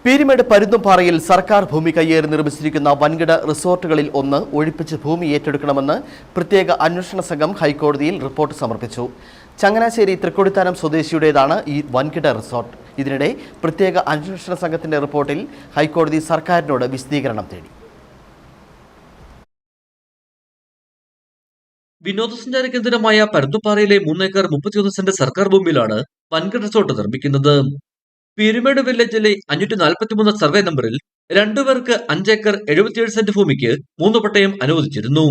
പീരുമേട് പരുന്തുംപാറയിൽ സർക്കാർ ഭൂമി കയ്യേറി നിർമ്മിച്ചിരിക്കുന്ന വൻകിട റിസോർട്ടുകളിൽ ഒന്ന് ഒഴിപ്പിച്ച് ഭൂമി ഏറ്റെടുക്കണമെന്ന് പ്രത്യേക അന്വേഷണ സംഘം ഹൈക്കോടതിയിൽ റിപ്പോർട്ട് സമർപ്പിച്ചു. ചങ്ങനാശ്ശേരി തൃക്കൊടിത്താനം സ്വദേശിയുടേതാണ് ഈ വൻകിട റിസോർട്ട്. ഇതിനിടെ പ്രത്യേക അന്വേഷണ സംഘത്തിന്റെ റിപ്പോർട്ടിൽ ഹൈക്കോടതി സർക്കാരിനോട് വിശദീകരണം തേടി. വിനോദസഞ്ചാര കേന്ദ്രമായ പരുന്തുംപാറയിലെ 3 ഏക്കർ 31 സെന്റ് സർക്കാർ ഭൂമിയിലാണ് വൻകിട റിസോർട്ട് നിർമ്മിക്കുന്നത്. പീരുമേട് വില്ലേജിലെ 543 സർവേ നമ്പറിൽ 2 പേർക്ക് 5 ഏക്കർ 77 സെന്റ് ഭൂമിക്ക് 3 പട്ടയം അനുവദിച്ചിരുന്നു.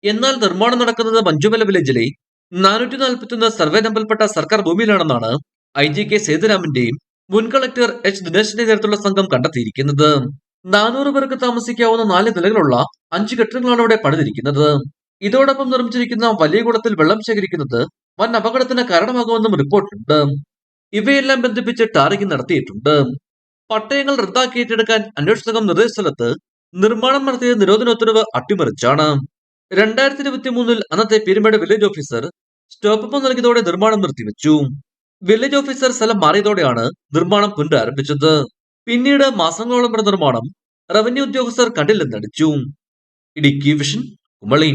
എന്നാൽ നിർമ്മാണം നടക്കുന്നത് മഞ്ചുമല വില്ലേജിലെ 441 സർവേ നമ്പറിൽപ്പെട്ട സർക്കാർ ഭൂമിയിലാണെന്നാണ് IGK സേതുരാമന്റെയും മുൻ കളക്ടർ H ദിനേശിന്റെ നേതൃത്വത്തിലുള്ള സംഘം കണ്ടെത്തിയിരിക്കുന്നത്. 400 പേർക്ക് താമസിക്കാവുന്ന 4 നിലകളുള്ള 5 കെട്ടിടങ്ങളാണ് ഇവിടെ പണിതിരിക്കുന്നത്. ഇതോടൊപ്പം നിർമ്മിച്ചിരിക്കുന്ന വലിയ കുളത്തിൽ വെള്ളം ശേഖരിക്കുന്നത് വൻ അപകടത്തിന് കാരണമാകുമെന്നും റിപ്പോർട്ടുണ്ട്. ഇവയെല്ലാം ബന്ധിപ്പിച്ച് ടാറിംഗ് നടത്തിയിട്ടുണ്ട്. പട്ടയങ്ങൾ റദ്ദാക്കി ഏറ്റെടുക്കാൻ അന്വേഷണ സംഘം നിർദ്ദേശ സ്ഥലത്ത് നിർമ്മാണം നടത്തിയ നിരോധന ഉത്തരവ് അട്ടിമറിച്ചാണ്. 2023 അന്നത്തെ പീരുമേട് വില്ലേജ് ഓഫീസർ സ്റ്റോപ്പ് നൽകിയതോടെ നിർമ്മാണം നിർത്തിവെച്ചു. വില്ലേജ് ഓഫീസർ സ്ഥലം മാറിയതോടെയാണ് നിർമ്മാണം പുനരാരംഭിച്ചത്. പിന്നീട് മാസങ്ങളോളം നിർമ്മാണം റവന്യൂ ഉദ്യോഗസ്ഥർ കണ്ടില്ലെന്നടിച്ചു. ഇടുക്കി വിഷൻ കുമളി.